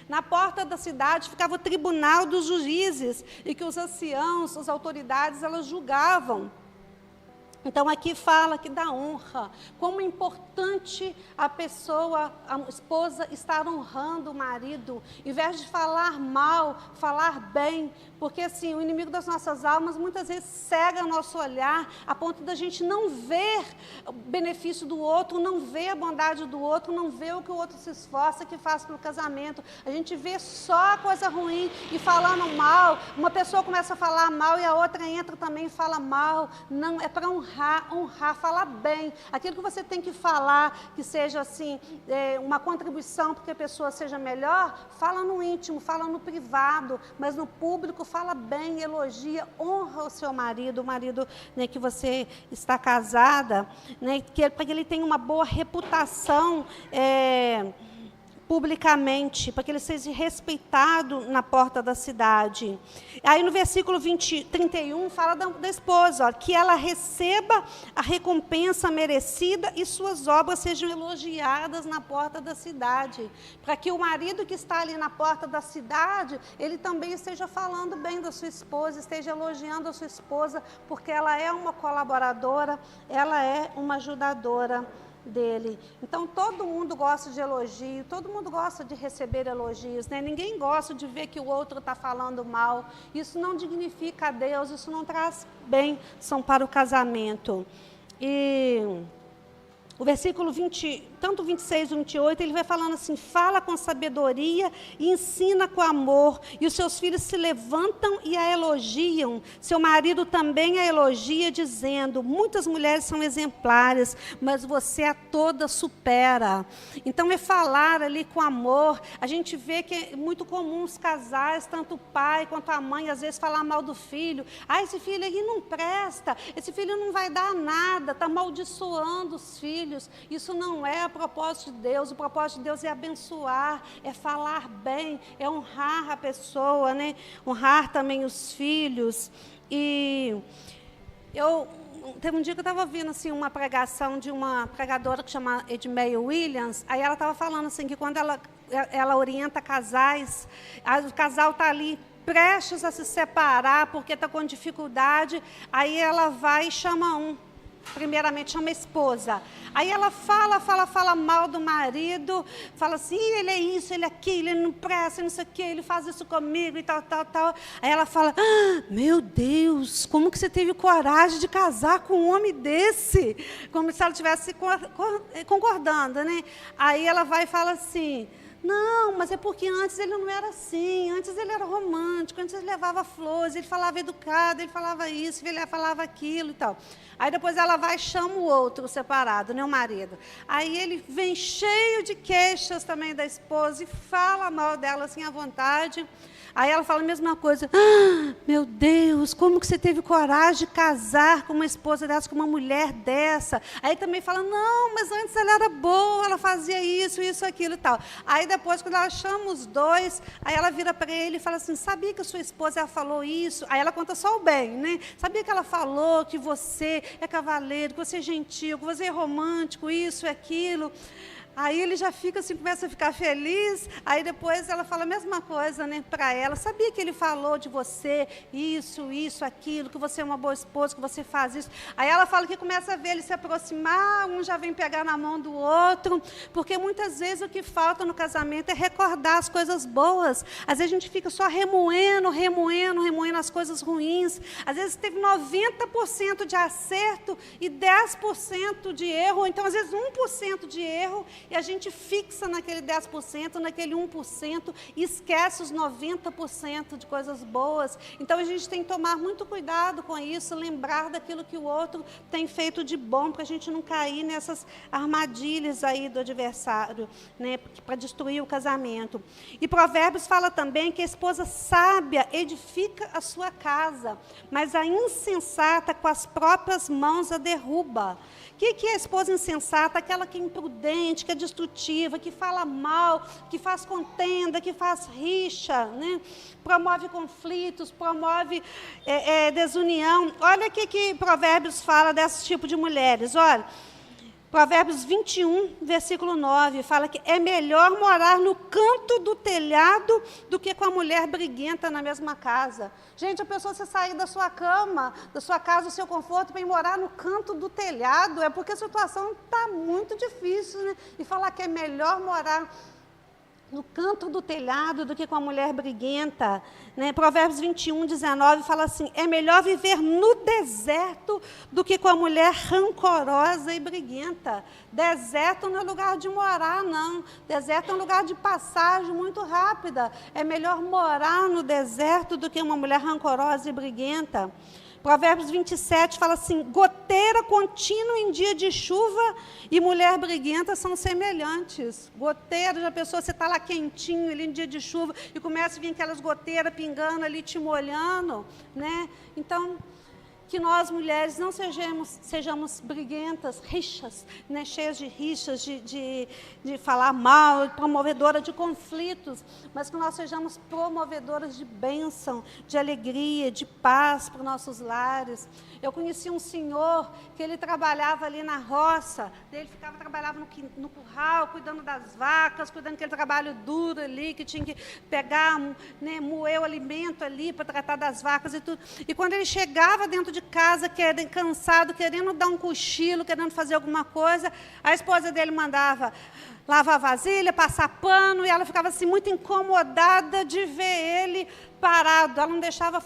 Na porta da cidade ficava o tribunal dos juízes, e que os anciãos, as autoridades, elas julgavam. Então, aqui fala que da honra, como é importante a pessoa, a esposa, estar honrando o marido, em vez de falar mal, falar bem, porque assim, o inimigo das nossas almas muitas vezes cega o nosso olhar, a ponto da gente não ver o benefício do outro, não ver a bondade do outro, não ver o que o outro se esforça, que faz pelo casamento. A gente vê só coisa ruim e falando mal, uma pessoa começa a falar mal e a outra entra também e fala mal. Não, é para honrar, falar bem. Aquilo que você tem que falar, que seja assim, uma contribuição para que a pessoa seja melhor, fala no íntimo, fala no privado, mas no público fala bem, elogia, honra o seu marido, o marido, né, que você está casada, né, para que ele tenha uma boa reputação publicamente, para que ele seja respeitado na porta da cidade. Aí no versículo 31 fala da esposa, ó, que ela receba a recompensa merecida e suas obras sejam elogiadas na porta da cidade, para que o marido que está ali na porta da cidade, ele também esteja falando bem da sua esposa, esteja elogiando a sua esposa, porque ela é uma colaboradora, ela é uma ajudadora dele. Então, todo mundo gosta de elogio, todo mundo gosta de receber elogios, né? Ninguém gosta de ver que o outro está falando mal. Isso não dignifica a Deus, isso não traz bênção para o casamento. E o versículo 20, tanto 26 e 28, ele vai falando assim, fala com sabedoria e ensina com amor, e os seus filhos se levantam e a elogiam, seu marido também a elogia, dizendo, muitas mulheres são exemplares, mas você a toda supera. Então, é falar ali com amor. A gente vê que é muito comum os casais, tanto o pai quanto a mãe, às vezes falar mal do filho. Ah, esse filho aí não presta, esse filho não vai dar nada, está amaldiçoando os filhos. Isso não é o propósito de Deus. O propósito de Deus é abençoar, é falar bem, é honrar a pessoa, né? Honrar também os filhos. E teve um dia que eu estava ouvindo assim, uma pregação de uma pregadora que chama Edmei Williams. Aí ela estava falando assim, que quando ela orienta casais, o casal está ali prestes a se separar porque está com dificuldade, aí ela vai e chama primeiramente chama a esposa. Aí ela fala mal do marido, fala assim, ele é isso, ele é aquilo, ele não presta, não sei o quê, ele faz isso comigo e tal. Aí ela fala, meu Deus, como que você teve coragem de casar com um homem desse? Como se ela estivesse concordando, né? Aí ela vai e fala assim, não, mas é porque antes ele não era assim, antes ele era romântico, antes ele levava flores, ele falava educado, ele falava isso, ele falava aquilo e tal. Aí depois ela vai e chama o outro separado, né, o marido. Aí ele vem cheio de queixas também da esposa e fala mal dela assim à vontade. Aí ela fala a mesma coisa, meu Deus, como que você teve coragem de casar com uma esposa dessa, com uma mulher dessa? Aí também fala, não, mas antes ela era boa, ela fazia isso, aquilo e tal. Aí depois, quando ela chama os dois, aí ela vira para ele e fala assim, sabia que a sua esposa falou isso? Aí ela conta só o bem, né? Sabia que ela falou que você é cavaleiro, que você é gentil, que você é romântico, isso e aquilo? Aí ele já fica assim, começa a ficar feliz, aí depois ela fala a mesma coisa, né, para ela. Sabia que ele falou de você, isso, aquilo, que você é uma boa esposa, que você faz isso. Aí ela fala que começa a ver ele se aproximar, um já vem pegar na mão do outro, porque muitas vezes o que falta no casamento é recordar as coisas boas. Às vezes a gente fica só remoendo as coisas ruins. Às vezes teve 90% de acerto e 10% de erro, então às vezes 1% de erro, e a gente fixa naquele 10%, naquele 1%, e esquece os 90% de coisas boas. Então, a gente tem que tomar muito cuidado com isso, lembrar daquilo que o outro tem feito de bom, para a gente não cair nessas armadilhas aí do adversário, né, para destruir o casamento. E Provérbios fala também que a esposa sábia edifica a sua casa, mas a insensata com as próprias mãos a derruba. O que é a esposa insensata? Aquela que é imprudente, que é destrutiva, que fala mal, que faz contenda, que faz rixa, né? Promove conflitos, promove desunião. Olha o que Provérbios fala desse tipo de mulheres. Olha, Provérbios 21, versículo 9, fala que é melhor morar no canto do telhado do que com a mulher briguenta na mesma casa. Gente, a pessoa se sair da sua cama, da sua casa, do seu conforto, para ir morar no canto do telhado, é porque a situação está muito difícil, né? E falar que é melhor morar no canto do telhado do que com a mulher briguenta, né? Provérbios 21, 19 fala assim, é melhor viver no deserto do que com a mulher rancorosa e briguenta. Deserto não é lugar de morar, não. Deserto é um lugar de passagem muito rápida. É melhor morar no deserto do que uma mulher rancorosa e briguenta. Provérbios 27 fala assim, goteira contínua em dia de chuva e mulher briguenta são semelhantes. Goteira, já pensou, você está lá quentinho ali em dia de chuva e começa a vir aquelas goteiras pingando ali, te molhando, né? Então, que nós, mulheres, não sejamos briguentas, rixas, né, cheias de rixas, de falar mal, promovedora de conflitos, mas que nós sejamos promovedoras de bênção, de alegria, de paz para os nossos lares. Eu conheci um senhor que ele trabalhava ali na roça, ele trabalhava no curral, cuidando das vacas, cuidando daquele trabalho duro ali, que tinha que pegar, né, moer o alimento ali para tratar das vacas e tudo. E quando ele chegava dentro de casa, cansado, querendo dar um cochilo, querendo fazer alguma coisa, a esposa dele mandava lavar vasilha, passar pano, e ela ficava assim muito incomodada de ver ele parado. Ela não deixava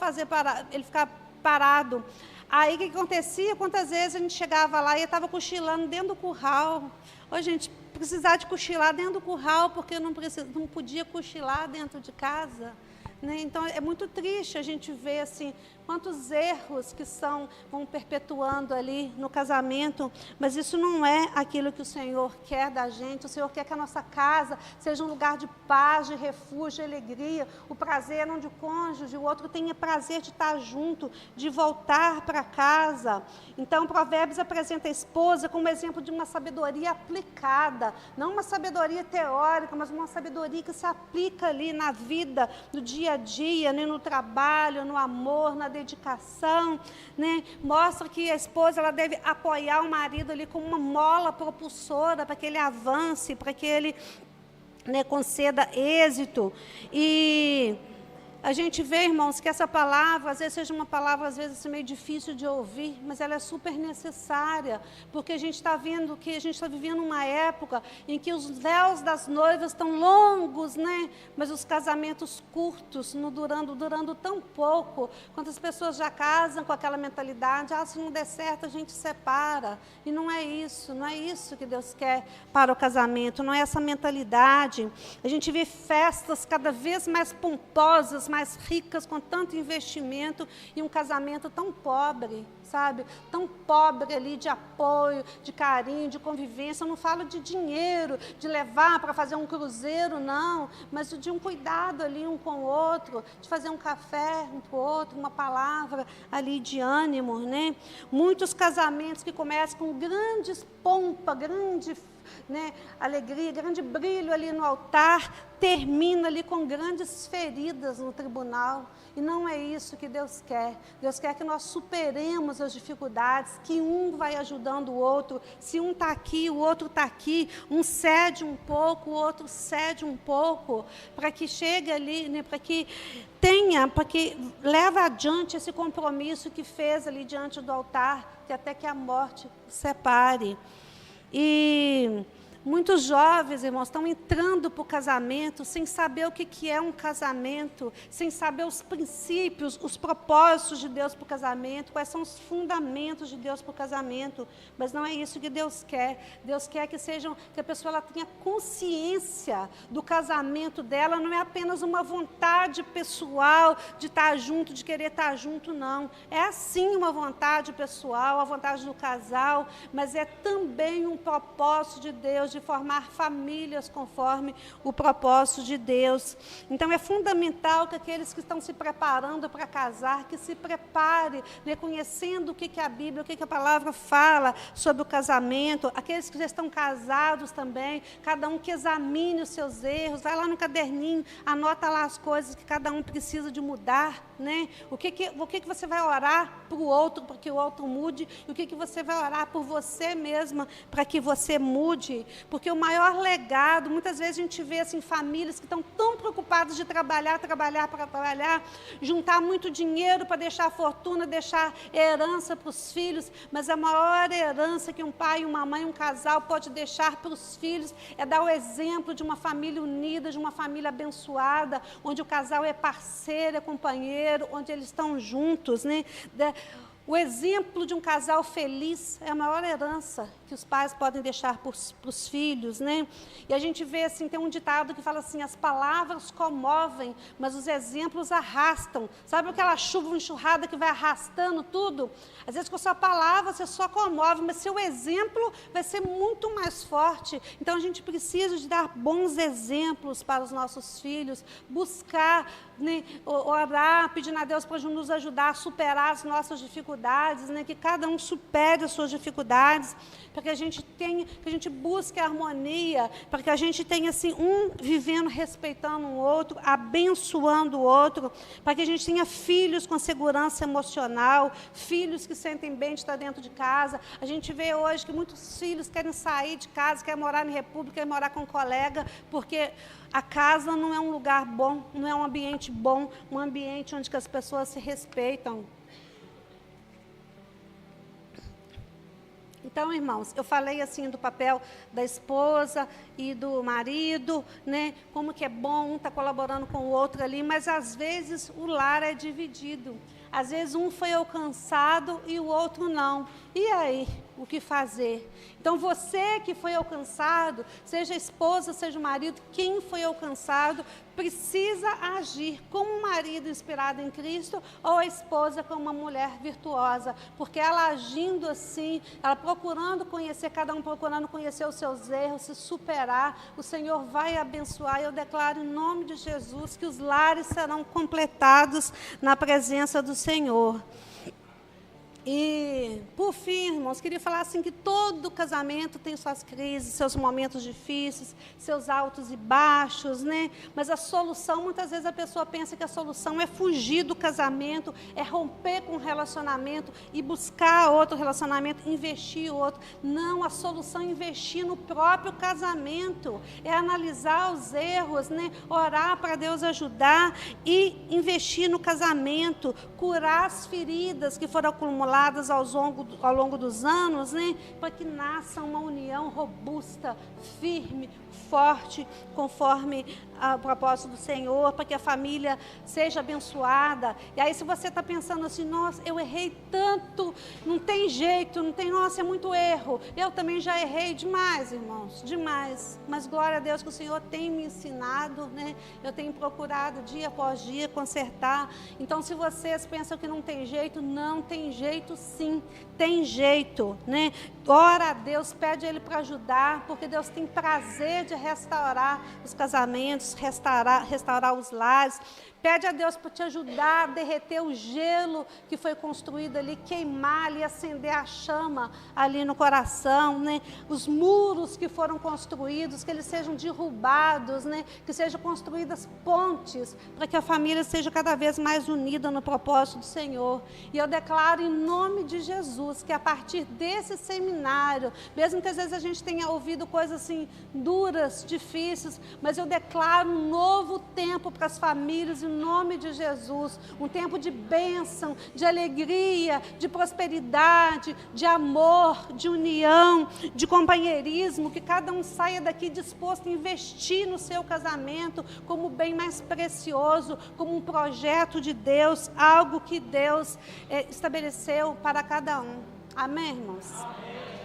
ele ficar parado. Aí o que acontecia? Quantas vezes a gente chegava lá e eu estava cochilando dentro do curral. Ô, gente, precisar de cochilar dentro do curral, porque não podia cochilar dentro de casa. Né? Então, é muito triste a gente ver assim, quantos erros que vão perpetuando ali no casamento, mas isso não é aquilo que o Senhor quer da gente. O Senhor quer que a nossa casa seja um lugar de paz, de refúgio, de alegria. O prazer onde o cônjuge, o outro tenha prazer de estar junto, de voltar para casa. Então, Provérbios apresenta a esposa como exemplo de uma sabedoria aplicada, não uma sabedoria teórica, mas uma sabedoria que se aplica ali na vida, no dia a dia, né, no trabalho, no amor, na dedicação, né? Mostra que a esposa ela deve apoiar o marido ali como uma mola propulsora para que ele avance, para que ele, né, conceda êxito. E a gente vê, irmãos, que essa palavra, às vezes seja uma palavra, às vezes meio difícil de ouvir, mas ela é super necessária, porque a gente está vendo que a gente está vivendo uma época em que os véus das noivas estão longos, né? Mas os casamentos curtos, durando tão pouco. Quantas pessoas já casam com aquela mentalidade, se não der certo a gente separa. E não é isso que Deus quer para o casamento, não é essa mentalidade. A gente vê festas cada vez mais pomposas, mais ricas, com tanto investimento, e um casamento tão pobre, sabe? Tão pobre ali de apoio, de carinho, de convivência. Eu não falo de dinheiro, de levar para fazer um cruzeiro, não, mas de um cuidado ali um com o outro, de fazer um café um com o outro, uma palavra ali de ânimo, né? Muitos casamentos que começam com grandes pompa, grande, né, alegria, grande brilho ali no altar, termina ali com grandes feridas no tribunal. E não é isso que Deus quer. Deus quer que nós superemos as dificuldades, que um vai ajudando o outro. Se um está aqui, o outro está aqui, um cede um pouco, o outro cede um pouco, para que chegue ali, né, para que leve adiante esse compromisso que fez ali diante do altar, que até que a morte separe. E Muitos jovens, irmãos, estão entrando para o casamento sem saber o que é um casamento, sem saber os princípios, os propósitos de Deus para o casamento, quais são os fundamentos de Deus para o casamento. Mas não é isso que Deus quer. Deus quer que a pessoa ela tenha consciência do casamento dela, não é apenas uma vontade pessoal de estar junto, de querer estar junto, não. É sim uma vontade pessoal, a vontade do casal, mas é também um propósito de Deus, de formar famílias conforme o propósito de Deus. Então, é fundamental que aqueles que estão se preparando para casar, que se prepare, reconhecendo o que é a Bíblia, o que a palavra fala sobre o casamento. Aqueles que já estão casados também, cada um que examine os seus erros, vai lá no caderninho, anota lá as coisas que cada um precisa de mudar, né? O que você vai orar para o outro, para que o outro mude, e o que você vai orar por você mesma, para que você mude. Porque o maior legado, muitas vezes a gente vê assim, famílias que estão tão preocupadas de trabalhar, juntar muito dinheiro para deixar fortuna, deixar herança para os filhos, mas a maior herança que um pai, uma mãe, um casal pode deixar para os filhos é dar o exemplo de uma família unida, de uma família abençoada, onde o casal é parceiro, é companheiro, onde eles estão juntos, né? O exemplo de um casal feliz é a maior herança que os pais podem deixar para os filhos, né? E a gente vê, assim, tem um ditado que fala assim, as palavras comovem, mas os exemplos arrastam. Sabe aquela chuva, uma enxurrada que vai arrastando tudo? Às vezes com a sua palavra você só comove, mas seu exemplo vai ser muito mais forte. Então a gente precisa de dar bons exemplos para os nossos filhos, buscar, né, orar, pedindo a Deus para nos ajudar a superar as nossas dificuldades, né, que cada um supere as suas dificuldades, para que a gente busque a harmonia, para que a gente tenha assim, um vivendo, respeitando o outro, abençoando o outro, para que a gente tenha filhos com segurança emocional, filhos que sentem bem de estar dentro de casa. A gente vê hoje que muitos filhos querem sair de casa, querem morar em república, querem morar com um colega, porque a casa não é um lugar bom, não é um ambiente bom, um ambiente onde que as pessoas se respeitam. Então, irmãos, eu falei assim do papel da esposa e do marido, né? Como que é bom um estar colaborando com o outro ali, mas às vezes o lar é dividido. Às vezes um foi alcançado e o outro não. E aí, o que fazer? Então, você que foi alcançado, seja a esposa, seja o marido, quem foi alcançado, precisa agir como um marido inspirado em Cristo ou a esposa como uma mulher virtuosa. Porque ela agindo assim, ela procurando conhecer, cada um procurando conhecer os seus erros, se superar, o Senhor vai abençoar. Eu declaro em nome de Jesus que os lares serão completados na presença do Senhor. E, por fim, irmãos, queria falar assim que todo casamento tem suas crises, seus momentos difíceis, seus altos e baixos, né? Mas a solução, muitas vezes a pessoa pensa que a solução é fugir do casamento, é romper com o relacionamento e buscar outro relacionamento, investir outro. Não, a solução é investir no próprio casamento, é analisar os erros, né? Orar para Deus ajudar e investir no casamento, curar as feridas que foram acumuladas ao longo dos anos, né, para que nasça uma união robusta, firme, forte, conforme o propósito do Senhor, para que a família seja abençoada. E aí, se você está pensando assim, nossa, eu errei tanto, não tem jeito, nossa, é muito erro. Eu também já errei demais, irmãos, demais. Mas glória a Deus que o Senhor tem me ensinado, né? Eu tenho procurado dia após dia consertar. Então, se vocês pensam que não tem jeito, não tem jeito sim, tem jeito, né? Ora a Deus, pede a Ele para ajudar, porque Deus tem prazer de restaurar os casamentos, restaurar os lares. Pede a Deus para te ajudar a derreter o gelo que foi construído ali, queimar ali, acender a chama ali no coração, né? Os muros que foram construídos, que eles sejam derrubados, né? Que sejam construídas pontes, para que a família seja cada vez mais unida no propósito do Senhor. E eu declaro em nome nome de Jesus, que a partir desse seminário, mesmo que às vezes a gente tenha ouvido coisas assim duras, difíceis, mas eu declaro um novo tempo para as famílias em nome de Jesus, um tempo de bênção, de alegria, de prosperidade, de amor, de união, de companheirismo, que cada um saia daqui disposto a investir no seu casamento como o bem mais precioso, como um projeto de Deus, algo que Deus estabeleceu para cada um. Amém, irmãos? Amém.